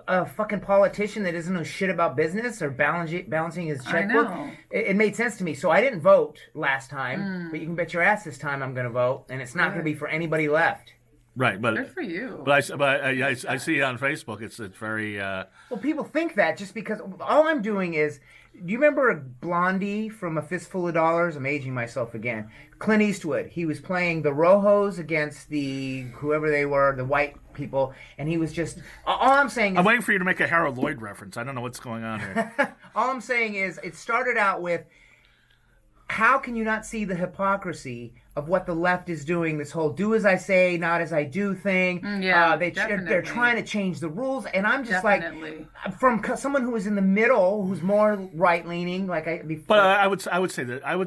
a fucking politician that doesn't know shit about business or balancing his checkbook. It made sense to me. So I didn't vote last time, but you can bet your ass this time I'm going to vote, and it's not going to be for anybody left. Right, but good for you. But I see it on Facebook. It's very. Well, people think that just because all I'm doing is. Do you remember Blondie from A Fistful of Dollars? I'm aging myself again. Clint Eastwood. He was playing the Rojos against the whoever they were, the white people, and he was just. All I'm saying is. I'm waiting for you to make a Harold Lloyd reference. I don't know what's going on here. All I'm saying is, it started out with. How can you not see the hypocrisy of what the left is doing? This whole "do as I say, not as I do" thing. They're trying to change the rules, and I'm just like, from someone who is in the middle, who's more right leaning, But I would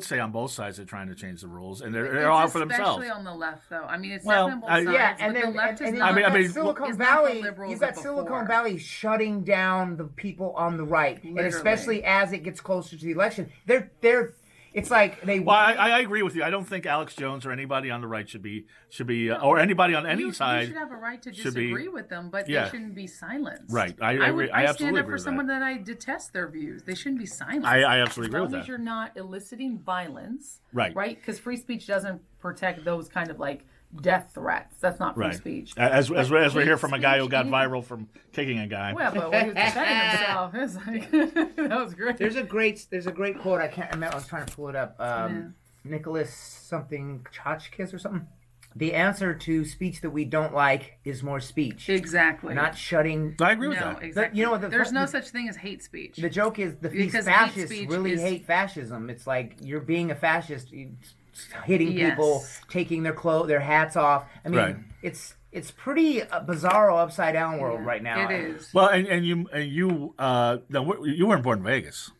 say on both sides they're trying to change the rules, and they're all for themselves. Especially on the left, though. I mean, it's definitely on both sides. And then the left is not. I mean, Silicon Valley. You've got Silicon Valley shutting down the people on the right, and especially as it gets closer to the election, they're. It's like they. Well, I agree with you. I don't think Alex Jones or anybody on the right should be, or anybody on any side. You should have a right to disagree with them, but they shouldn't be silenced. Right. I agree. I absolutely agree with that. I stand up for someone that I detest their views. They shouldn't be silenced. I absolutely agree with that. As long as you're not eliciting violence. Right. Right. Because free speech doesn't protect those kind of death threats. That's not free speech. As we hear from a guy who got viral from kicking a guy. Well, but when he was defending himself, it was that was great. There's a great quote. I was trying to pull it up. Nicholas something Chachkis or something. The answer to speech that we don't like is more speech. Exactly. Not shutting. I agree with that. Exactly. There's no such thing as hate speech. The joke is fascists really hate fascism. It's like you're being a fascist. Hitting people, taking their hats off. I mean, it's pretty bizarro, upside down world right now. It is. Well, and you weren't born in Vegas.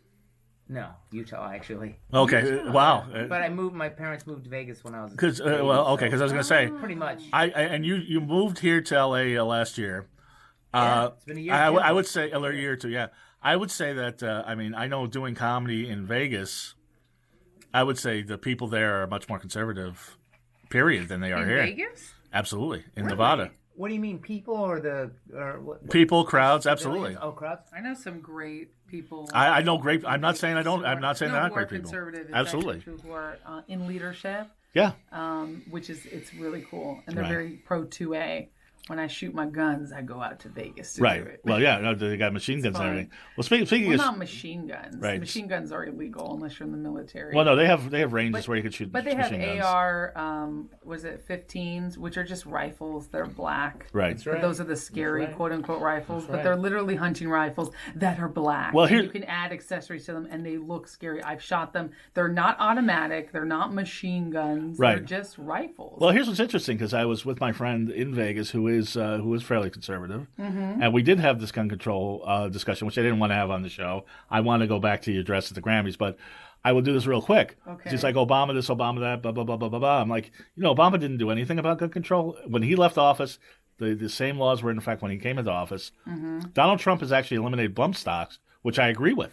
No, Utah actually. Okay, wow. But my parents moved to Vegas when I was. Because I was going to say pretty much. You moved here to LA last year. It's been a year. I would say a year or two. Yeah, I would say that. I know doing comedy in Vegas. I would say the people there are much more conservative, period, than they are here. In Vegas? Absolutely. In Nevada. What do you mean, people or what? People, crowds, absolutely. Oh, crowds? I know some great people. I know great. I'm not saying I don't. I'm not saying they're not great people. Conservative, absolutely. Who are in leadership. Yeah. It's really cool, and they're very pro 2A. When I shoot my guns, I go out to Vegas to do it. Well, yeah, they got machine guns and everything. Well, speaking of not machine guns. Right. Machine guns are illegal unless you're in the military. Well, no, they have ranges where you can shoot. But they have guns. AR, 15s, which are just rifles. They're black. Right. That's right. Those are the scary quote unquote rifles, but they're literally hunting rifles that are black. Well, you can add accessories to them, and they look scary. I've shot them. They're not automatic. They're not machine guns. Right. They're just rifles. Well, here's what's interesting because I was with my friend in Vegas who is fairly conservative, and we did have this gun control discussion, which I didn't want to have on the show. I want to go back to your address at the Grammys, but I will do this real quick. Okay. She's like, Obama this, Obama that, blah, blah, blah, blah, blah, blah. I'm like, Obama didn't do anything about gun control. When he left office, the same laws were in effect when he came into office. Donald Trump has actually eliminated bump stocks, which I agree with.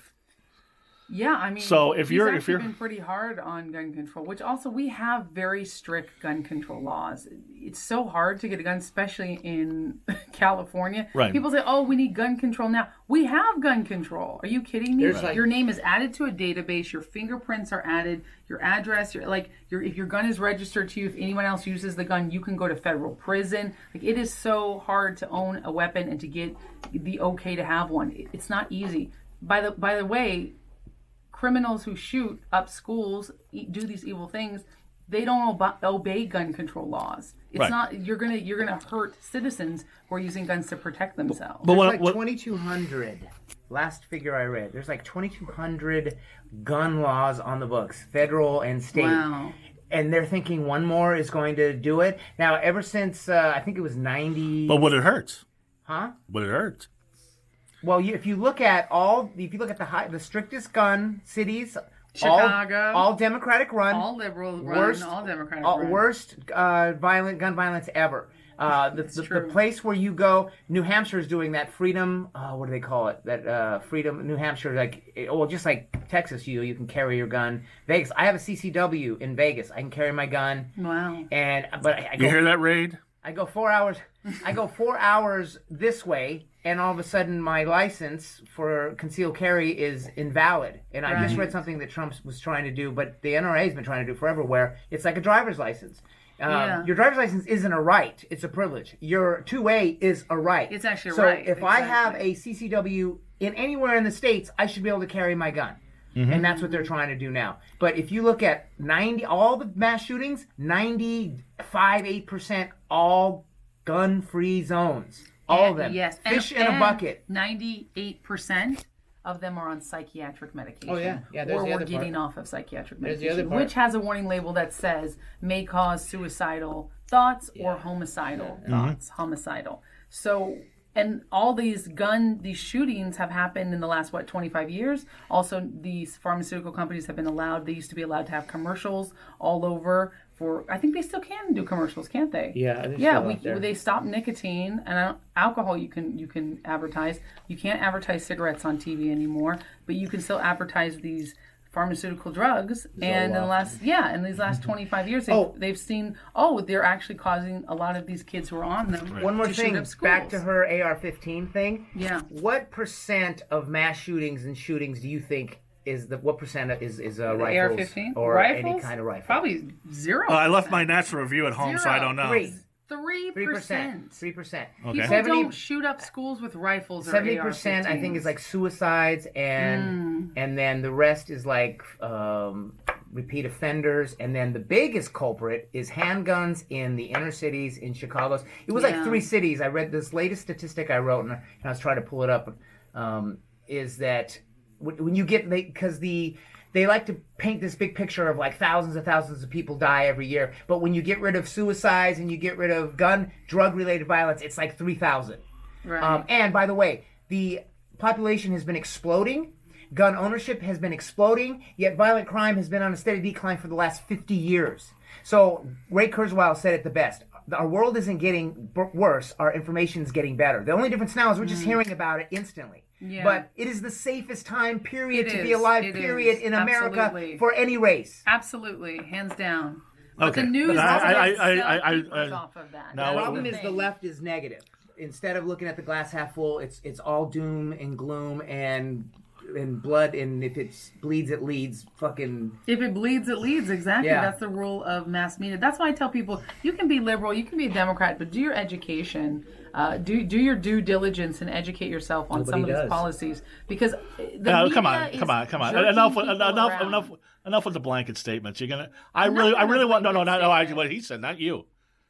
Yeah, I mean, so if you're been pretty hard on gun control, which also we have very strict gun control laws. It's so hard to get a gun, especially in California. Right. People say, "Oh, we need gun control now." We have gun control. Are you kidding me? Your name is added to a database. Your fingerprints are added. Your address. If your gun is registered to you, if anyone else uses the gun, you can go to federal prison. It is so hard to own a weapon and to get the okay to have one. It's not easy. By the way. Criminals who shoot up schools, do these evil things, they don't obey gun control laws. It's not you're gonna hurt citizens who are using guns to protect themselves. But there's 2,200. Last figure I read, there's 2,200 gun laws on the books, federal and state. Wow. And they're thinking one more is going to do it. Now, ever since I think it was 90. But would it hurt? Huh? Would it hurt? Well, if you look at the strictest gun cities, Chicago, all Democratic run, all liberal run, all Democratic run, worst gun violence ever. The place where you go, New Hampshire is doing that freedom. What do they call it? That freedom. New Hampshire, just like Texas, you can carry your gun. Vegas, I have a CCW in Vegas. I can carry my gun. Wow. You hear that, Raid? I go 4 hours. I go 4 hours this way, and all of a sudden my license for concealed carry is invalid. And I just read something that Trump was trying to do, but the NRA has been trying to do forever, where it's like a driver's license. Your driver's license isn't a right; it's a privilege. Your 2A is a right. It's actually a so right. So if I have a CCW in anywhere in the states, I should be able to carry my gun. And that's what they're trying to do now. But if you look at all the mass shootings, 8% all gun-free zones. All of them. Yes. Fish in a bucket. 98% of them are on psychiatric medication. Oh, yeah. Yeah, there's or the other we're getting part. off of psychiatric There's medication, the other part. which has a warning label that says may cause suicidal thoughts or homicidal thoughts. Homicidal. So... And all these shootings have happened in the last, 25 years. Also, these pharmaceutical companies have been allowed, they used to be allowed to have commercials all over for, I think they still can do commercials, can't they? Yeah. They stopped nicotine and alcohol you can advertise. You can't advertise cigarettes on TV anymore, but you can still advertise these pharmaceutical drugs, and in these last 25 years they've seen they're actually causing a lot of these kids who are on them. One more thing, back to her AR-15 thing. Yeah. What percent of mass shootings and shootings do you think what percent is rifles AR-15 or rifles? any kind of rifle? Probably 0. I left my natural review at home, so I don't know. 3%. 3%. 3%. Okay. People don't shoot up schools with rifles or 70% I think is like suicides, and then the rest is like repeat offenders, and then the biggest culprit is handguns in the inner cities in Chicago. It was like 3 cities. I read this latest statistic I wrote, and I was trying to pull it up. Is that when you get because they like to paint this big picture of like thousands of people die every year. But when you get rid of suicides and you get rid of drug-related violence, it's like 3,000. Right. And by the way, the population has been exploding. Gun ownership has been exploding. Yet violent crime has been on a steady decline for the last 50 years. So Ray Kurzweil said it the best. Our world isn't getting worse. Our information is getting better. The only difference now is we're just hearing about it instantly. Yeah. But it is the safest time period to be alive, period, in America. Absolutely. For any race. Absolutely, hands down. But Okay. the news But I off of that. No, The problem is the left is negative. Instead of looking at the glass half full, it's all doom and gloom and blood, and if it bleeds, it leads. If it bleeds, it leads. Exactly. Yeah. That's the rule of mass media. That's why I tell people, you can be liberal, you can be a Democrat, but do your education. Do your due diligence and educate yourself on some of these policies, because the media come on. Enough with the blanket statements. You're gonna. I really want. No. What he said, not you.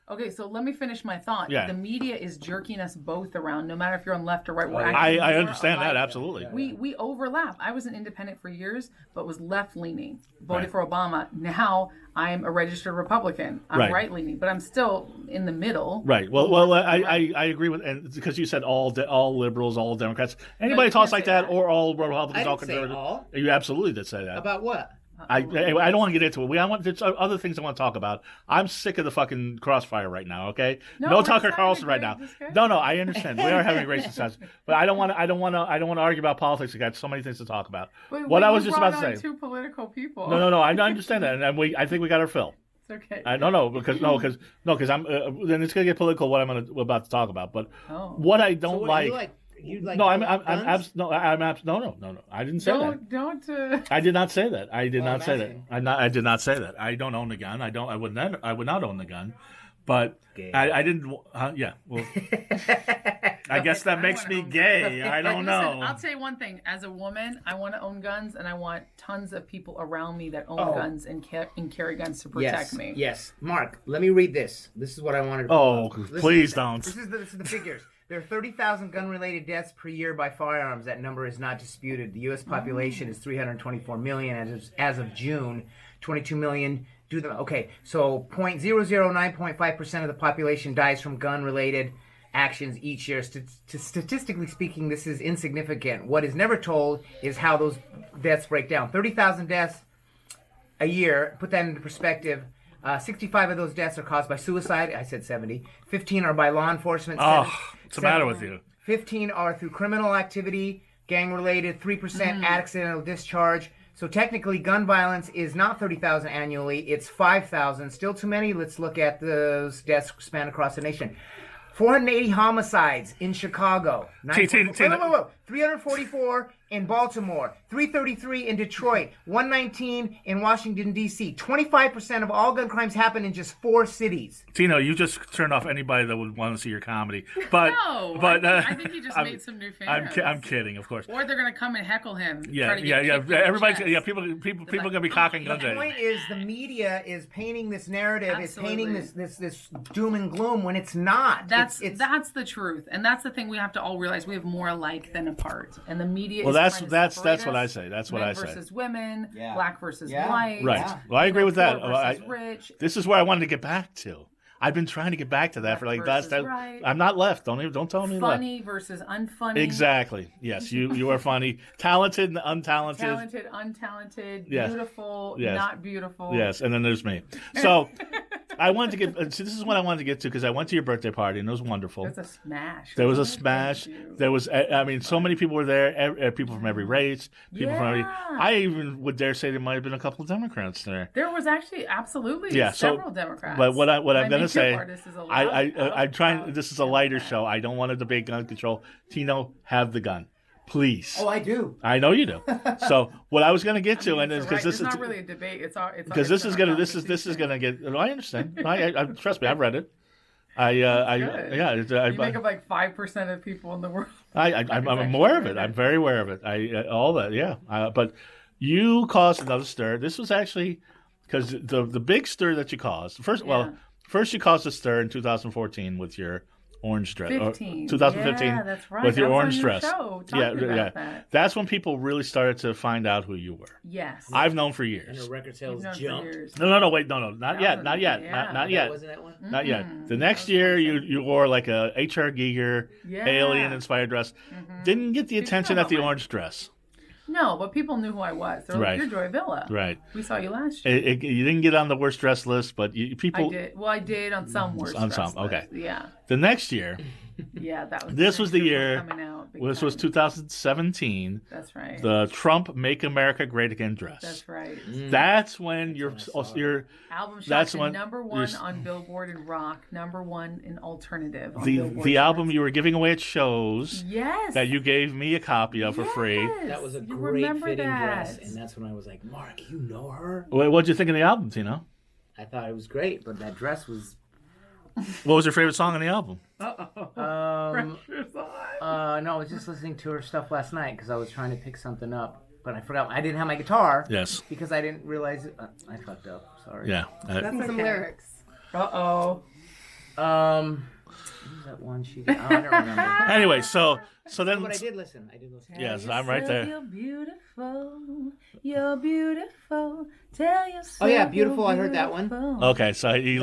Okay, so let me finish my thought. Yeah. The media is jerking us both around, no matter if you're on left or right. We're I understand that, absolutely. We overlap. I was an independent for years, but was left-leaning. Voted for Obama. Now I'm a registered Republican. I'm right-leaning, but I'm still in the middle. Right. Well, I agree with, and because you said all liberals, all Democrats. Anybody talks like that, or all Republicans, all conservatives. All. You absolutely did say that. About what? I don't want to get into it. There's other things I want to talk about. I'm sick of the fucking crossfire right now. Okay, no Tucker Carlson right now. No, I understand. We are having a great success, but I don't want to argue about politics. I got so many things to talk about. What I was just about to say. Two political people. No. I understand that, and I think we got our fill. It's okay. Because I'm then it's gonna get political. What I'm about to talk about, but what I don't like. No, I didn't say that. Don't. I did not say that. I did not say that. I did not say that. I don't own the gun. I would not own the gun. But I didn't. Yeah. Well, I guess that makes me gay. I don't know. I'll tell you one thing. As a woman, I want to own guns, and I want tons of people around me that own guns and carry guns to protect me. Yes. Mark, let me read this. This is what I wanted to. Oh, please don't. This is the figures. There are 30,000 gun-related deaths per year by firearms. That number is not disputed. The U.S. population is 324 million as of June. 22 million. So 0.009.5% of the population dies from gun-related actions each year. Statistically speaking, this is insignificant. What is never told is how those deaths break down. 30,000 deaths a year. Put that into perspective. 65 of those deaths are caused by suicide. I said 70. 15 are by law enforcement. What's the matter with you? 15 are through criminal activity, gang-related. 3% accidental discharge. So technically, gun violence is not 30,000 annually. It's 5,000. Still too many. Let's look at those deaths span across the nation. 480 homicides in Chicago. 344 in Baltimore. 333 in Detroit. 119 in Washington, D.C. 25% of all gun crimes happen in just 4 cities. Tino, you just turned off anybody that would want to see your comedy. But no, but I think he just made some new fans. I'm kidding, of course. Or they're gonna come and heckle him. Yeah. Everybody's people gonna be cocking guns at you. The point is, the media is painting this narrative, Absolutely. is painting this doom and gloom when it's not. That's the truth, and that's the thing we have to all realize. We have more alike than apart, and the media. Well, that's what I say. That's what I say. Men versus women, black versus white. Right. Well, I agree with that. Rich. This is where I wanted to get back to. I've been trying to get back to that for like that. Right. I'm not left. Don't tell me left. Funny versus unfunny. Exactly. Yes, you are funny. Talented and untalented. Talented, untalented. Yes. Beautiful, yes. Not beautiful. Yes, and then there's me. So I wanted to get. So this is what I wanted to get to because I went to your birthday party and it was wonderful. There was a smash. There was a smash. There was. I mean, so many people were there. People from every race. People from every. I even would dare say there might have been a couple of Democrats there. There was actually absolutely several Democrats. But what I'm going to say, I'm trying. This is a lighter show. I don't want to debate gun control. Tino, have the gun, please. Oh, I do. I know you do. So what I was going to get to, and because this is not really a debate. It's because this is going to get. I understand. I trust me. I've read it. You make up like 5% of people in the world. I'm aware of it. I'm very aware of it. All that. Yeah. But you caused another stir. This was actually because the big stir that you caused. First you caused a stir in 2014 with your orange dress. 2015. Yeah, that's right. With your orange on dress. Show, That. That's when people really started to find out who you were. Yes. I've known for years. And the record sales jumped. No, wait, no, not yet. Not yet. Wasn't that one? Not yet. The next year, you wore like a H.R. Giger alien-inspired dress. Didn't get the attention that the orange dress. No, but people knew who I was. They're like, you're Joy Villa. Right. We saw you last year. You didn't get on the worst dress list, but people... I did. Well, I did on some worst dress list. Okay. Yeah. The next year... Yeah, that was... This was the year... Coming out this was 2017. That's right. The Trump Make America Great Again dress. That's right. That's when your album shot to number 1 on Billboard in rock, number 1 in alternative. The album you were giving away at shows. Yes. That you gave me a copy of for free. That was a great fitting dress, and that's when I was like, Mark, you know her? What'd you think of the album, Tino? I thought it was great, but that dress was... What was your favorite song on the album? No, I was just listening to her stuff last night because I was trying to pick something up, but I forgot. I didn't have my guitar. Yes. Because I didn't realize it. I fucked up. Sorry. Yeah. That's some lyrics. Who's that one she did? I don't remember. Anyway, so then... But I did listen. Yes, I'm right there. You're beautiful. You're beautiful. Tell yourself. Oh yeah, beautiful. I heard that one. Okay, so we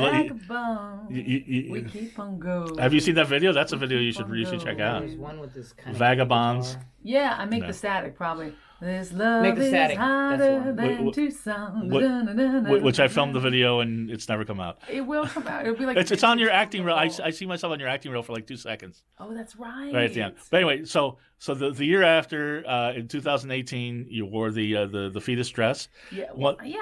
keep on going. Have you seen that video? That's a video you should check out. There's one with this kind Vagabonds. Yeah, I make the static probably. This love Make the static. is harder That's than two songs. Which I filmed the video and it's never come out. It will come out. It'll be like it's on your acting reel. I see myself on your acting reel for like 2 seconds. Oh, that's right. Right at the end. But anyway, so the year after, in 2018, you wore the fetus dress. Yeah,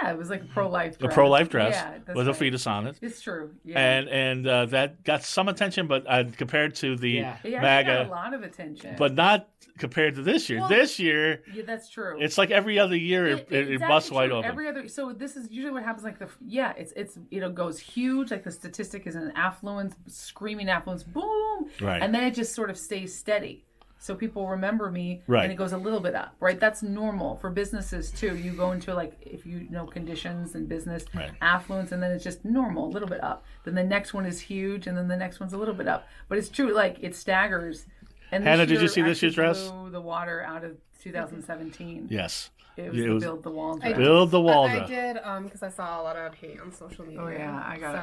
it was like a pro-life dress. A pro-life dress with a right. fetus on it. It's true. Yeah. And that got some attention, but compared to the MAGA, got a lot of attention. But not compared to this year. This year, that's true. It's like every other year it busts wide open. Every other. So this is usually what happens. Like it goes huge. Like the statistic is an affluence, screaming affluence, boom, right, and then it just sort of stays steady. So people remember me, right, and it goes a little bit up, right? That's normal for businesses too. You go into like, if you know conditions in business, right, affluence, and then it's just normal, a little bit up. Then the next one is huge, and then the next one's a little bit up. But it's true, like it staggers. And Hannah, did you see this year's dress? Blew the water out of 2017. Yes. It was the Build the Wall dress. Build the Wall dress. I did, because I saw a lot of hate on social media. Oh yeah, I got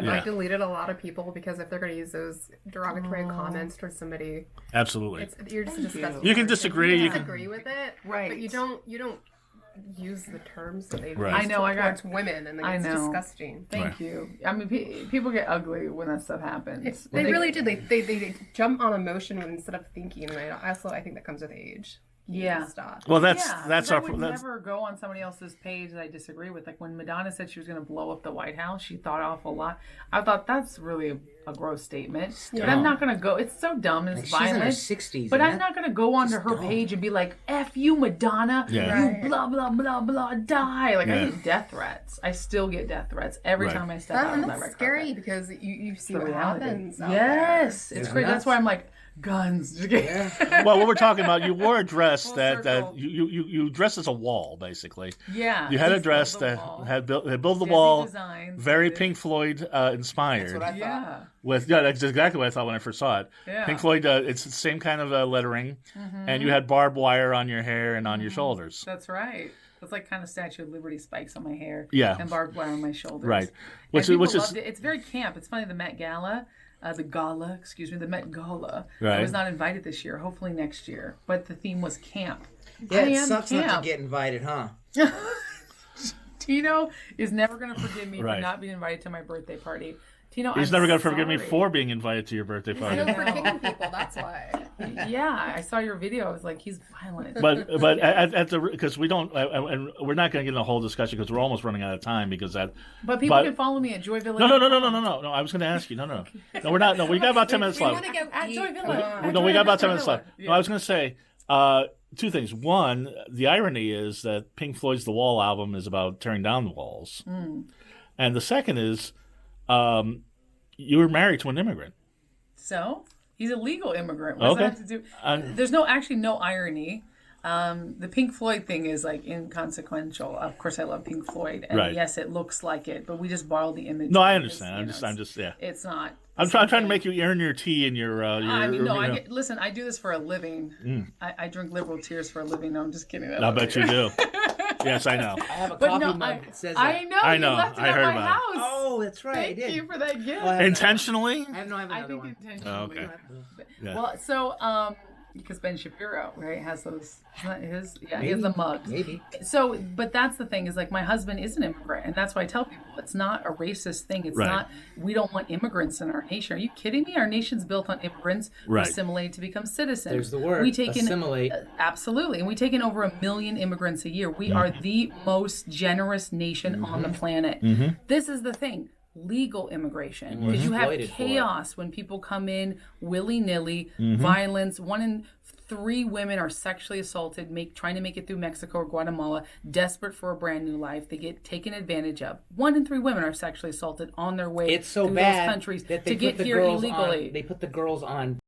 it. I deleted a lot of people because if they're going to use those derogatory comments towards somebody, absolutely, you're just disgusting. You can disagree. You can disagree with it, right? But you don't use the terms that they've right. used towards women, and it's disgusting. Thank you. I mean, people get ugly when that stuff happens. They really do. They jump on emotion instead of thinking, and I think that comes with age. Yeah. Stop. Well, that's I our. would never go on somebody else's page that I disagree with. Like when Madonna said she was going to blow up the White House, she thought off a lot. I thought that's really a gross statement. But I'm not going to go. It's so dumb and it's violent. She's in her 60s. But I'm not going to go onto her page and be like, "F you, Madonna. Yeah. You blah blah blah blah die." Like I get death threats. I still get death threats every time I step out on that red scary carpet. because you see what happens. Yes, it's crazy. That's why I'm like. Guns. Well, what we're talking about, you wore a dress that you dressed as a wall, basically. Yeah. You had a dress that had built the wall, very Pink Floyd inspired. That's what I thought. Yeah. That's exactly what I thought when I first saw it. Yeah. Pink Floyd, it's the same kind of lettering, and you had barbed wire on your hair and on your shoulders. That's right. It's like kind of Statue of Liberty spikes on my hair. Yeah. And barbed wire on my shoulders. Right. Which is it's very camp. It's funny, the Met Gala. The Met Gala. Right. I was not invited this year. Hopefully next year. But the theme was camp. Yeah, it sucks not to get invited, huh? Tino is never going to forgive me for not being invited to my birthday party. Tino, he's never going to forgive me for being invited to your birthday party. I know for kicking people, that's why. Yeah, I saw your video. I was like, he's violent. But because we don't, and we're not going to get in a whole discussion because we're almost running out of time because that. But people can follow me at Joy Village. No. I was going to ask you. No, we're not. No, we got about 10 minutes left. We want to go at Joy Village. No, we got about 10 minutes left. No, I was going to say two things. One, the irony is that Pink Floyd's The Wall album is about tearing down the walls, and the second is. You were married to an immigrant. So he's a legal immigrant. What does that have to do? There's no irony. The Pink Floyd thing is like inconsequential. Of course, I love Pink Floyd, and yes, it looks like it, but we just borrowed the image. No, I understand. I'm just yeah. It's not. I'm trying to make you earn your tea and your. Listen, I do this for a living. I drink liberal tears for a living. No, I'm just kidding. I bet you do. Yes, I know. I have a coffee mug that says that. I know. You left it at my house. Oh, that's right. Thank you for that gift. Intentionally? I have another one. Intentionally. Oh, okay. Yeah. Well, so because Ben Shapiro, right, has those. Isn't that his? Yeah, he has the mugs. Maybe. So, but that's the thing is like my husband is an immigrant, and that's why I tell people it's not a racist thing. It's not. We don't want immigrants in our nation. Are you kidding me? Our nation's built on immigrants who assimilate to become citizens. There's the word. Assimilate. Absolutely, and we take in over 1 million immigrants a year. We are the most generous nation on the planet. This is the thing. Legal immigration, because you have chaos when people come in willy-nilly, violence. 1 in 3 women are sexually assaulted, trying to make it through Mexico or Guatemala, desperate for a brand new life. They get taken advantage of. 1 in 3 women are sexually assaulted on their way through those countries that to get here illegally. They put the girls on